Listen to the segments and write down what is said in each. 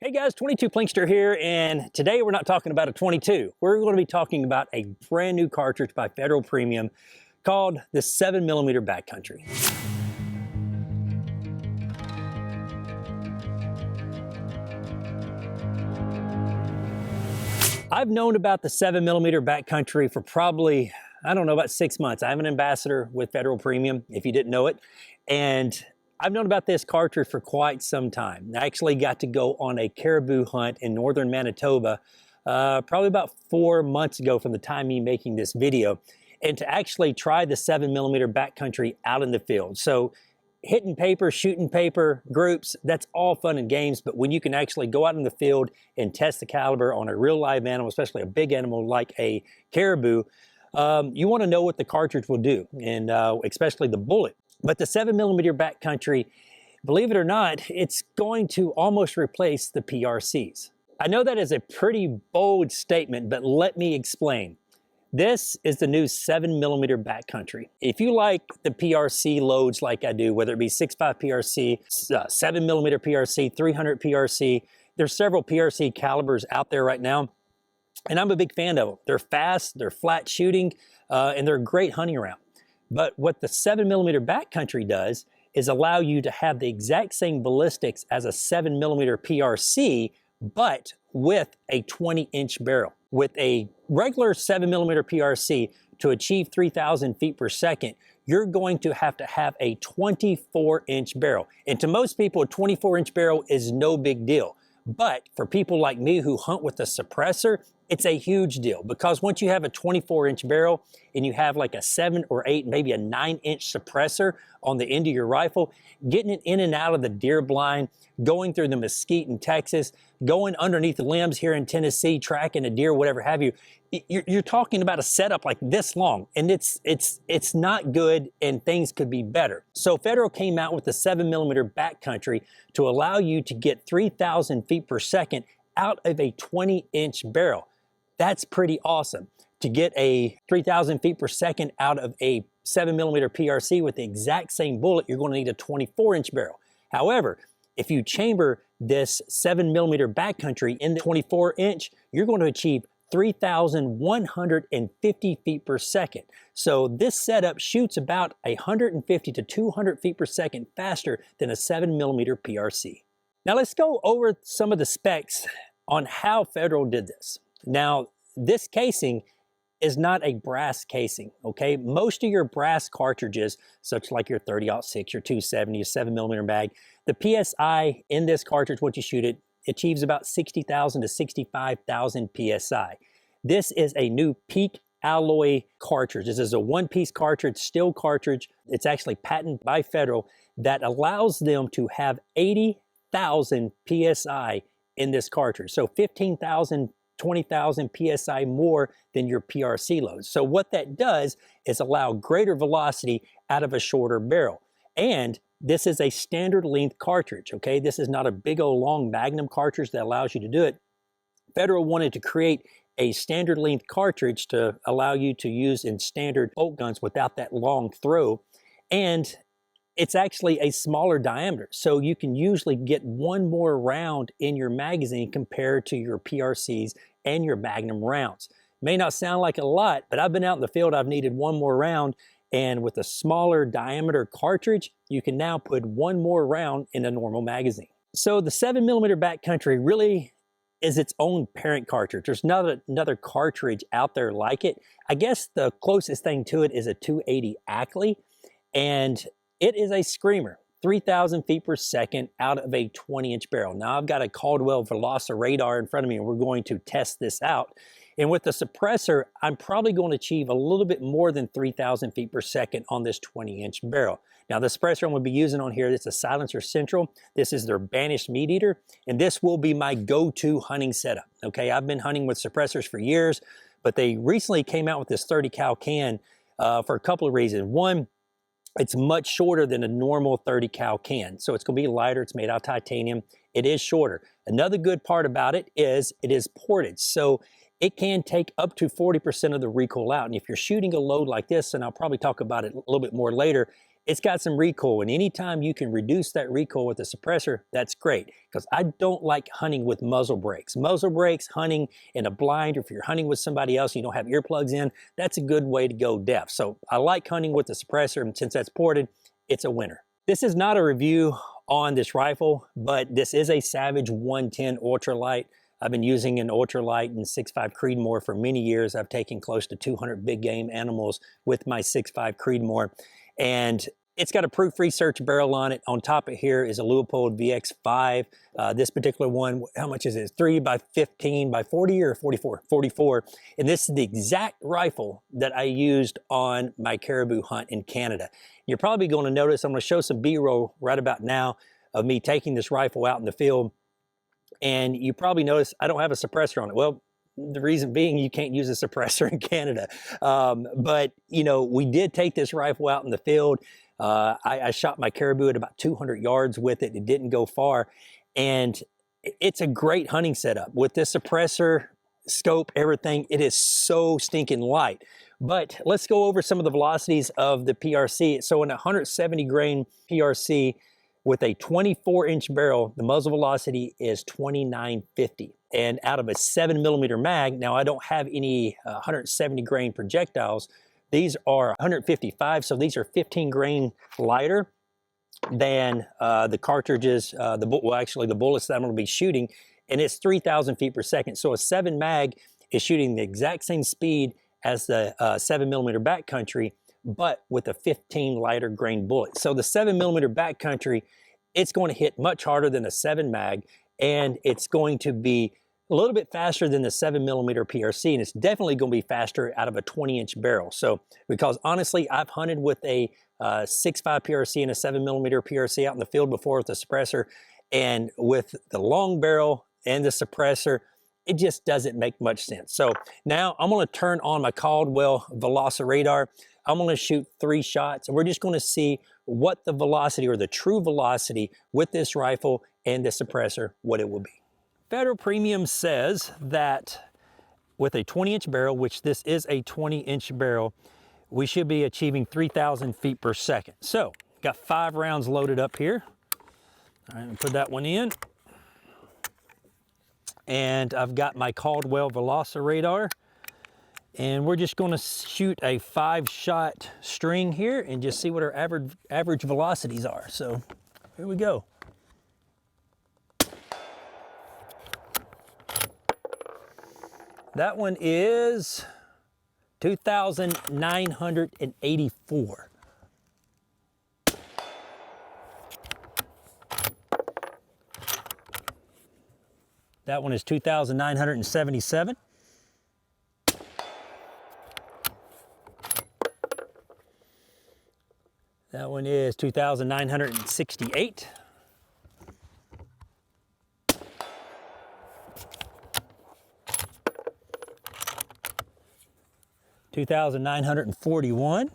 Hey guys, 22 Plinkster here, and today we're not talking about a 22. We're going to be talking about a brand new cartridge by Federal Premium called the 7mm Backcountry. I've known about the 7mm Backcountry for probably, I don't know, about 6 months. I'm an ambassador with Federal Premium, if you didn't know it, and I've known about this cartridge for quite some time. I actually got to go on a caribou hunt in northern Manitoba probably about 4 months ago from the time me making this video, and to actually try the 7mm Backcountry out in the field. So hitting paper, shooting paper, groups, that's all fun and games, but when you can actually go out in the field and test the caliber on a real live animal, especially a big animal like a caribou, you want to know what the cartridge will do, and especially the bullet. But the 7mm Backcountry, believe it or not, it's going to almost replace the PRCs. I know that is a pretty bold statement, but let me explain. This is the new 7mm Backcountry. If you like the PRC loads like I do, whether it be 6.5 PRC, 7mm PRC, 300 PRC, there's several PRC calibers out there right now, and I'm a big fan of them. They're fast, they're flat shooting, and they're a great hunting round. But what the 7mm Backcountry does is allow you to have the exact same ballistics as a 7mm PRC, but with a 20-inch barrel. With a regular 7mm PRC, to achieve 3,000 feet per second, you're going to have a 24-inch barrel. And to most people, a 24-inch barrel is no big deal. But for people like me who hunt with a suppressor, it's a huge deal, because once you have a 24-inch barrel and you have like a 7 or 8, maybe a 9-inch suppressor on the end of your rifle, getting it in and out of the deer blind, going through the mesquite in Texas, going underneath the limbs here in Tennessee, tracking a deer, whatever have you, you're talking about a setup like this long, and it's not good, and things could be better. So Federal came out with the 7mm Backcountry to allow you to get 3,000 feet per second out of a 20-inch barrel. That's pretty awesome. To get a 3,000 feet per second out of a 7mm PRC with the exact same bullet, you're going to need a 24-inch barrel. However, if you chamber this 7mm Backcountry in the 24-inch, you're going to achieve 3,150 feet per second. So this setup shoots about 150 to 200 feet per second faster than a 7mm PRC. Now let's go over some of the specs on how Federal did this. Now, this casing is not a brass casing, okay? Most of your brass cartridges, such like your 30-06, your 270, your 7mm mag, the PSI in this cartridge, once you shoot it, achieves about 60,000 to 65,000 PSI. This is a new peak alloy cartridge. This is a one-piece cartridge, steel cartridge. It's actually patented by Federal that allows them to have 80,000 PSI in this cartridge. So 15,000, 20,000 PSI more than your PRC loads. So what that does is allow greater velocity out of a shorter barrel. And this is a standard length cartridge, okay? This is not a big old long Magnum cartridge that allows you to do it. Federal wanted to create a standard length cartridge to allow you to use in standard bolt guns without that long throw. And it's actually a smaller diameter, so you can usually get one more round in your magazine compared to your PRCs and your Magnum rounds. May not sound like a lot, but I've been out in the field, I've needed one more round, and with a smaller diameter cartridge, you can now put one more round in a normal magazine. So the 7mm Backcountry really is its own parent cartridge. There's not another cartridge out there like it. I guess the closest thing to it is a 280 Ackley, and it is a screamer, 3,000 feet per second out of a 20-inch barrel. Now I've got a Caldwell Veloci radar in front of me, and we're going to test this out. And with the suppressor, I'm probably going to achieve a little bit more than 3,000 feet per second on this 20-inch barrel. Now the suppressor I'm going to be using on here, it's a Silencer Central. This is their Banished Meat Eater, and this will be my go-to hunting setup. Okay, I've been hunting with suppressors for years, but they recently came out with this 30 cal can for a couple of reasons. One, it's much shorter than a normal 30 cal can. So it's going to be lighter. It's made out of titanium. It is shorter. Another good part about it is ported. So it can take up to 40% of the recoil out. And if you're shooting a load like this, and I'll probably talk about it a little bit more later, it's got some recoil, and anytime you can reduce that recoil with a suppressor, that's great, because I don't like hunting with muzzle brakes. Muzzle brakes, hunting in a blind, or if you're hunting with somebody else and you don't have earplugs in, that's a good way to go deaf. So I like hunting with the suppressor, and since that's ported, it's a winner. This is not a review on this rifle, but this is a Savage 110 ultralight. I've been using an ultralight and 6.5 Creedmoor for many years. I've taken close to 200 big game animals with my 6.5 Creedmoor, and it's got a proof research barrel on it. On top of here is a Leupold VX5. This particular one, how much is it? 3 by 15 by 40 or 44? 44. And this is the exact rifle that I used on my caribou hunt in Canada. You're probably going to notice, I'm going to show some B-roll right about now of me taking this rifle out in the field. And you probably notice I don't have a suppressor on it. Well, the reason being you can't use a suppressor in Canada. But, you know, we did take this rifle out in the field. I shot my caribou at about 200 yards with it. It didn't go far. And it's a great hunting setup. With this suppressor, scope, everything, it is so stinking light. But let's go over some of the velocities of the PRC. So in a 170 grain PRC with a 24-inch barrel, the muzzle velocity is 2950. And out of a 7mm mag, now I don't have any 170 grain projectiles. These are 155, so these are 15 grain lighter than the cartridges, well, actually the bullets that I'm going to be shooting, and it's 3,000 feet per second. So a 7 mag is shooting the exact same speed as the 7mm Backcountry, but with a 15 lighter grain bullet. So the 7mm Backcountry, it's going to hit much harder than a 7 mag, and it's going to be a little bit faster than the 7mm PRC, and it's definitely going to be faster out of a 20-inch barrel. So, because honestly, I've hunted with a 6.5 PRC and a 7mm PRC out in the field before with a suppressor, and with the long barrel and the suppressor, it just doesn't make much sense. So now I'm going to turn on my Caldwell Velociradar. I'm going to shoot 3 shots, and we're just going to see what the velocity, or the true velocity, with this rifle and the suppressor, what it will be. Federal Premium says that with a 20-inch barrel, which this is a 20-inch barrel, we should be achieving 3,000 feet per second. So, got 5 rounds loaded up here. All right, put that one in. And I've got my Caldwell Velociradar. And we're just going to shoot a 5-shot string here and just see what our average velocities are. So, here we go. That one is 2,984. That one is 2,977. That one is 2,968. $2,941.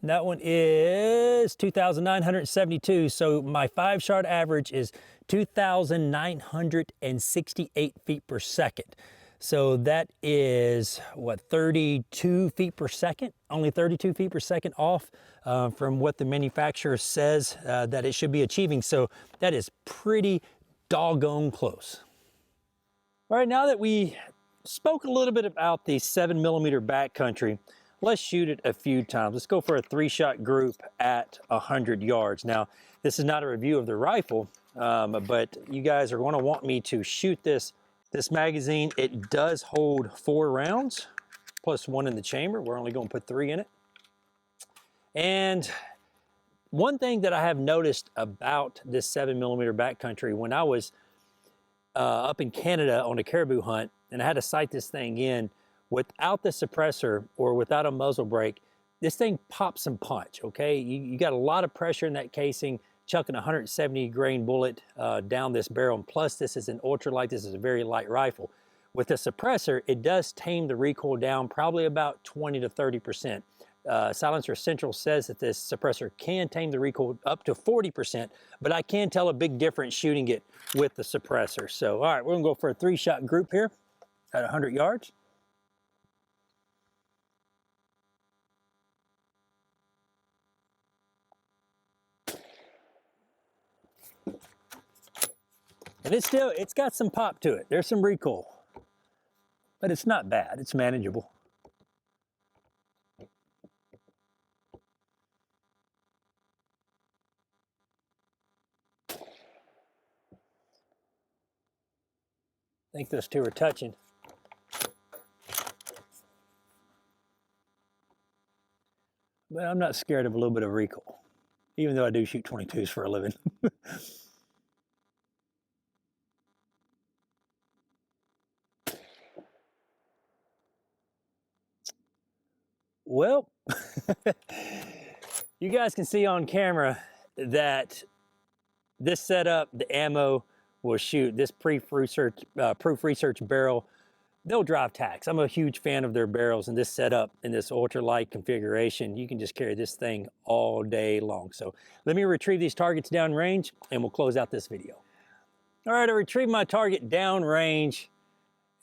That one is 2,972. So my 5-shot average is 2,968 feet per second. So that is, what, 32 feet per second? Only 32 feet per second off from what the manufacturer says that it should be achieving. So that is pretty doggone close. All right, now that we spoke a little bit about the 7mm Backcountry, let's shoot it a few times. Let's go for a 3-shot group at 100 yards. Now, this is not a review of the rifle, but you guys are going to want me to shoot this magazine. It does hold 4 rounds, plus 1 in the chamber. We're only going to put 3 in it. And one thing that I have noticed about this 7mm Backcountry, when I was up in Canada on a caribou hunt, and I had to sight this thing in without the suppressor or without a muzzle brake, this thing pops some punch, okay? You got a lot of pressure in that casing, chucking a 170 grain bullet down this barrel, and plus this is an ultralight, this is a very light rifle. With the suppressor, it does tame the recoil down probably about 20 to 30%. Silencer Central says that this suppressor can tame the recoil up to 40%, but I can tell a big difference shooting it with the suppressor. So, all right, we're gonna go for a 3-shot group here. at 100 yards. And it's got some pop to it. There's some recoil, but it's not bad. It's manageable. I think those two are touching. But I'm not scared of a little bit of recoil, even though I do shoot 22s for a living. Well, you guys can see on camera that this setup, the ammo will shoot this proof research barrel. They'll drive tacks. I'm a huge fan of their barrels, and this setup in this ultralight configuration, you can just carry this thing all day long. So let me retrieve these targets downrange and we'll close out this video. All right, I retrieved my target downrange,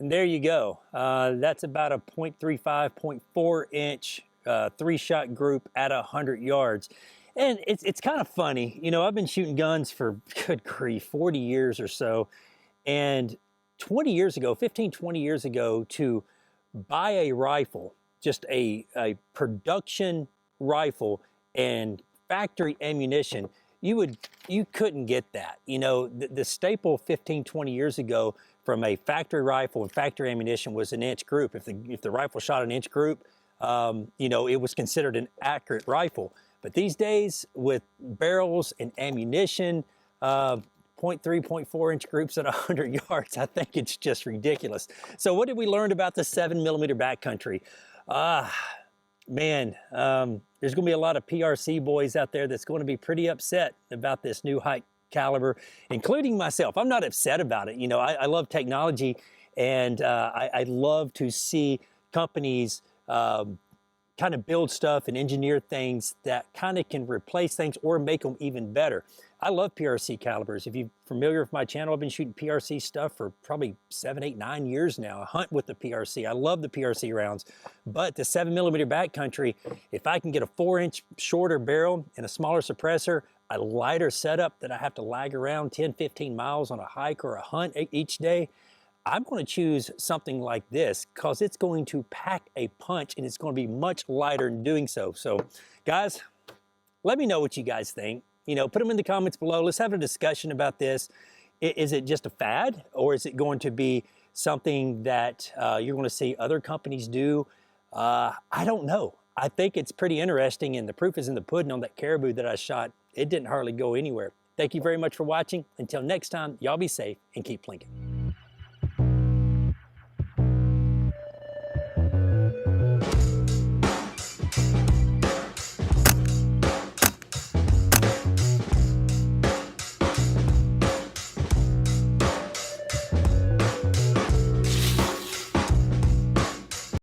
and there you go. That's about a 0.35, 0.4 inch 3-shot group at 100 yards. And it's kind of funny. You know, I've been shooting guns for, good grief, 40 years or so. And 20 years ago, 15, 20 years ago, to buy a rifle, just a production rifle and factory ammunition, you couldn't get that. You know, the staple 15, 20 years ago from a factory rifle and factory ammunition was an inch group. If the rifle shot an inch group, you know, it was considered an accurate rifle. But these days, with barrels and ammunition, 0.3, 0.4 inch groups at 100 yards, I think it's just ridiculous. So what did we learn about the 7mm backcountry? Man, there's going to be a lot of PRC boys out there that's going to be pretty upset about this new height caliber, including myself. I'm not upset about it. You know, I love technology, and I love to see companies kind of build stuff and engineer things that kind of can replace things or make them even better. I love PRC calibers. If you're familiar with my channel, I've been shooting PRC stuff for probably 7, 8, 9 years now. I hunt with the PRC. I love the PRC rounds. But the 7mm backcountry, if I can get a 4-inch shorter barrel and a smaller suppressor, a lighter setup that I have to lag around 10, 15 miles on a hike or a hunt each day, I'm going to choose something like this because it's going to pack a punch and it's going to be much lighter in doing so. So guys, let me know what you guys think. You know, put them in the comments below. Let's have a discussion about this. Is it just a fad, or is it going to be something that you're going to see other companies do? I don't know. I think it's pretty interesting, and the proof is in the pudding on that caribou that I shot. It didn't hardly go anywhere. Thank you very much for watching. Until next time, y'all be safe and keep plinking.